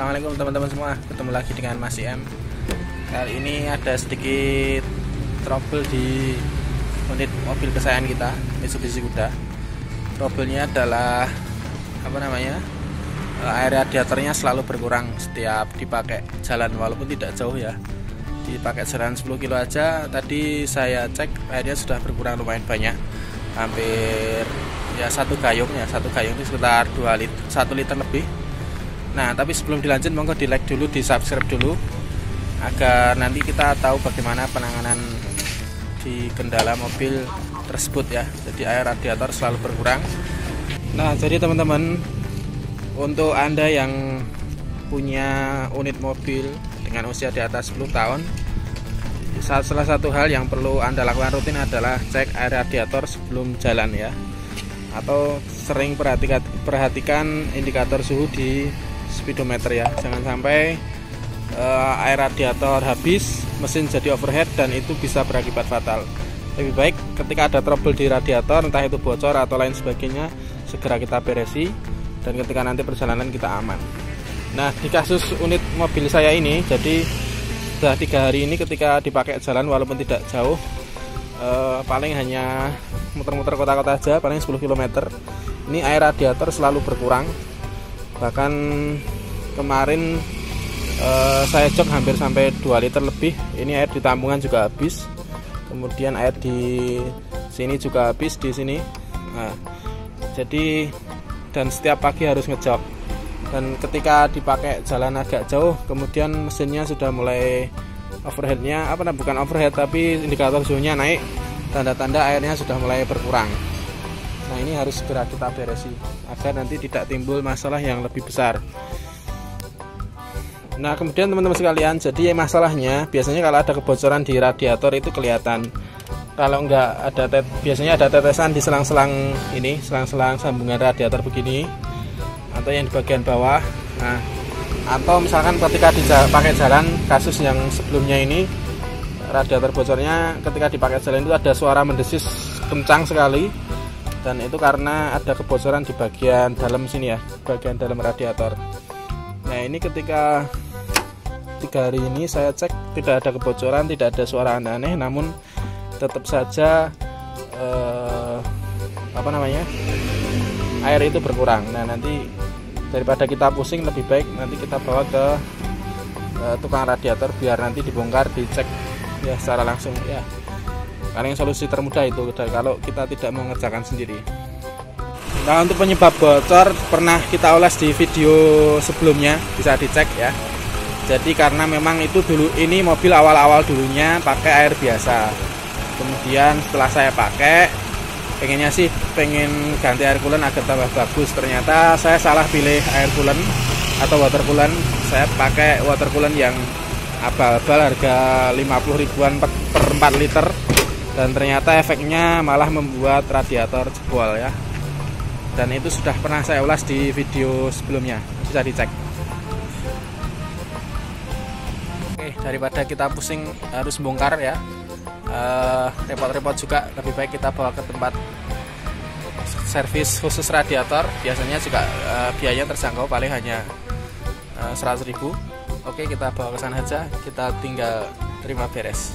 Assalamualaikum teman-teman semua, ketemu lagi dengan Mas IM. Kali ini ada sedikit trouble di unit mobil kesayangan kita, Mitsubishi Kuda. Trouble-nya adalah air radiatornya selalu berkurang setiap dipakai jalan, walaupun tidak jauh ya. Dipakai jalan 10 kilo aja, tadi saya cek airnya sudah berkurang lumayan banyak, hampir ya satu gayung itu sekitar 1 liter lebih. Nah, tapi sebelum dilanjut monggo di like dulu, di subscribe dulu, agar nanti kita tahu bagaimana penanganan di kendala mobil tersebut ya. Jadi air radiator selalu berkurang. Nah, jadi teman-teman, untuk Anda yang punya unit mobil dengan usia di atas 10 tahun, salah satu hal yang perlu Anda lakukan rutin adalah cek air radiator sebelum jalan ya. Atau sering perhatikan indikator suhu di speedometer ya. Jangan sampai air radiator habis, mesin jadi overheat, dan itu bisa berakibat fatal. Lebih baik ketika ada trouble di radiator, entah itu bocor atau lain sebagainya, segera kita beresi, dan ketika nanti perjalanan kita aman. Nah, di kasus unit mobil saya ini, jadi sudah 3 hari ini ketika dipakai jalan walaupun tidak jauh, paling hanya muter-muter kota-kota aja, paling 10 km, ini air radiator selalu berkurang. Bahkan kemarin saya cek hampir sampai 2 liter lebih. Ini air di tampungan juga habis, kemudian air di sini juga habis di sini. Nah, jadi dan setiap pagi harus ngejok, dan ketika dipakai jalan agak jauh, kemudian mesinnya sudah mulai overheatnya, bukan overheat tapi indikator suhunya naik, tanda-tanda airnya sudah mulai berkurang. Nah, ini harus segera kita beresi agar nanti tidak timbul masalah yang lebih besar. Nah, kemudian teman-teman sekalian, jadi masalahnya biasanya kalau ada kebocoran di radiator itu kelihatan. Kalau enggak ada biasanya ada tetesan di selang-selang ini, selang-selang sambungan radiator begini, atau yang di bagian bawah. Nah, atau misalkan ketika dipakai jalan, kasus yang sebelumnya ini, radiator bocornya ketika dipakai jalan itu ada suara mendesis kencang sekali, dan itu karena ada kebocoran di bagian dalam sini ya, bagian dalam radiator. Nah, ini ketika 3 hari ini saya cek tidak ada kebocoran, tidak ada suara aneh-aneh, namun tetap saja air itu berkurang. Nah, nanti daripada kita pusing, lebih baik nanti kita bawa ke tukang radiator biar nanti dibongkar, dicek ya secara langsung ya. Karena yang solusi termudah itu kalau kita tidak mengerjakan sendiri. Nah, untuk penyebab bocor pernah kita ulas di video sebelumnya, bisa dicek ya. Jadi karena memang itu dulu ini mobil awal-awal dulunya pakai air biasa. Kemudian setelah saya pakai, pengen ganti air coolant agar tambah bagus. Ternyata saya salah pilih air coolant atau water coolant. Saya pakai water coolant yang abal-abal, harga 50 ribuan per 4 liter. Dan ternyata efeknya malah membuat radiator jebol ya. Dan itu sudah pernah saya ulas di video sebelumnya, bisa dicek. Oke, daripada kita pusing harus bongkar ya, repot-repot juga, lebih baik kita bawa ke tempat servis khusus radiator. Biasanya juga biayanya terjangkau, paling hanya 100.000. Oke, kita bawa ke sana aja, kita tinggal terima beres.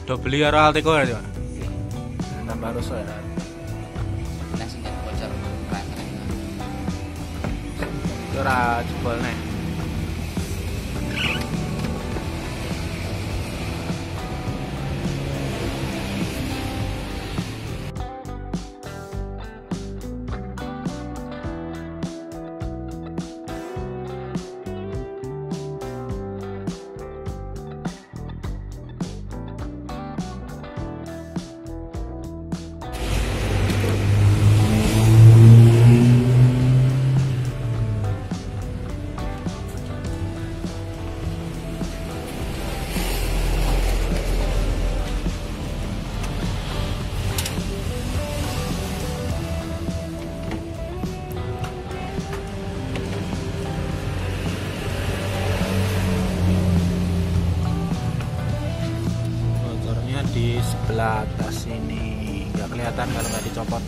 Udah beli karo Alteco ya, nambah rusuh ya. Nasi kan bocor. ora jebol nih. Di sebelah atas ini nggak kelihatan kalau nggak dicopot.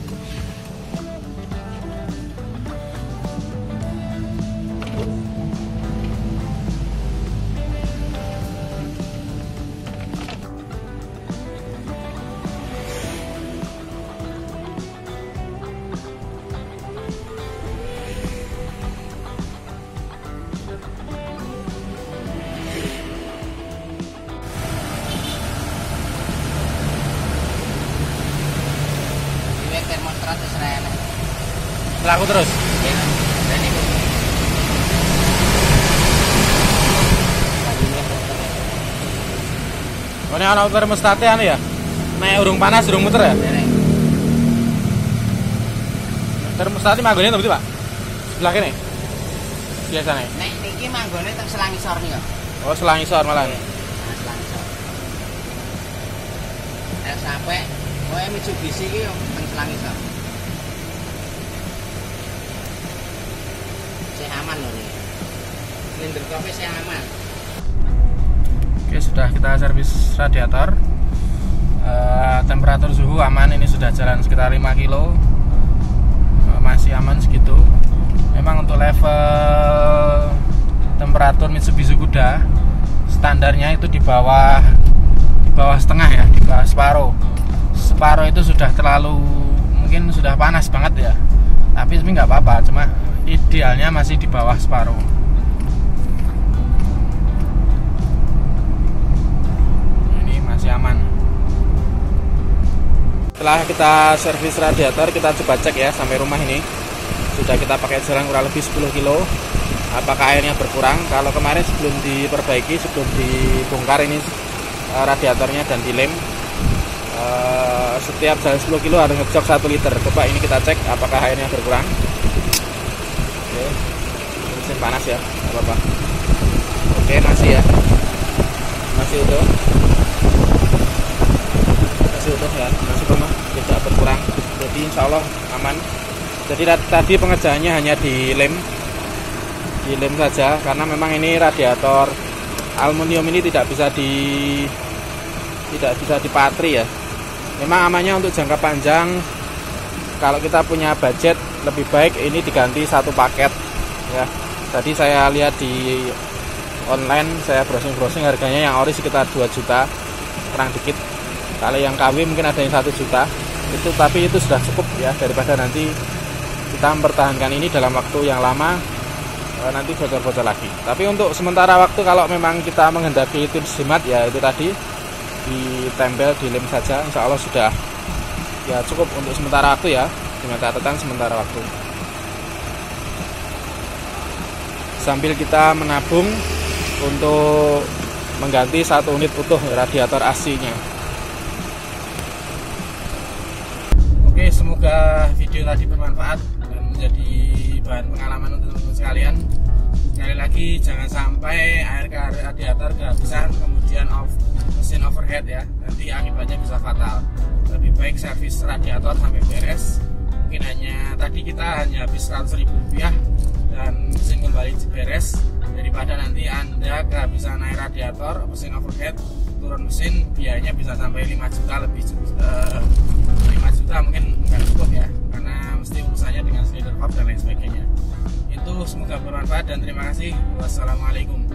Laku terus. Ya, dan itu. Oh, ini ana termostatnya anu ya? Nek urung panas urung muter ya? Termostatnya manggone to, Pak? Sebelah kene. Biasane. Nek niki manggone teng selang isor nih kok. Oh, selang isor malah. Nah, selang isor. Sampai kowe Mitsubishi iki teng selang isor. Aman loh nih, silinder kopi saya aman. Oke, sudah kita servis radiator. Temperatur suhu aman, ini sudah jalan sekitar 5 kilo, masih aman segitu. Memang untuk level temperatur Mitsubishi Kuda standarnya itu di bawah setengah ya, di bawah separuh itu sudah terlalu, mungkin sudah panas banget ya, tapi sebenarnya nggak apa-apa, cuma idealnya masih di bawah separuh. Ini masih aman. Setelah kita servis radiator, kita coba cek ya sampai rumah ini. Sudah kita pakai jalan kurang lebih 10 kilo. Apakah airnya berkurang? Kalau kemarin sebelum diperbaiki, sebelum dibongkar ini radiatornya dan dilem, setiap jalan 10 kilo harus ngejok 1 liter. Coba ini kita cek apakah airnya berkurang. Oke, mesin panas ya, nggak apa-apa. Oke, masih ya, masih utuh ya, masih rumah, tidak berkurang. Jadi insya Allah aman. Jadi tadi pengerjaannya hanya dilem saja, karena memang ini radiator aluminium ini tidak bisa dipatri ya. Memang amannya untuk jangka panjang. Kalau kita punya budget, lebih baik ini diganti satu paket ya. Tadi saya lihat di online, saya browsing harganya yang ori sekitar 2 juta kurang dikit. Kalau yang KW mungkin ada yang 1 juta itu, tapi itu sudah cukup ya, daripada nanti kita mempertahankan ini dalam waktu yang lama nanti bocor-bocor lagi. Tapi untuk sementara waktu, kalau memang kita menghendaki tips jimat ya itu tadi, ditempel, dilem saja, insya Allah sudah ya cukup untuk sementara waktu ya, dengan catatan sementara waktu. Sambil kita menabung untuk mengganti 1 unit utuh radiator AC-nya. Oke, semoga video tadi bermanfaat dan menjadi bahan pengalaman untuk teman-teman sekalian. Sekali lagi, jangan sampai air ke radiator kehabisan kemudian mesin overhead ya, nanti akibatnya bisa fatal. Lebih baik servis radiator sampai beres. Mungkin tadi kita hanya habis Rp100.000 dan mesin kembali beres, daripada nanti Anda kehabisan air radiator, mesin overhead, turun mesin, biayanya bisa sampai 5 juta lebih. 5 juta mungkin nggak cukup ya, karena mesti urusannya dengan silinder valve dan lain sebagainya. Itu semoga bermanfaat dan terima kasih. Wassalamualaikum.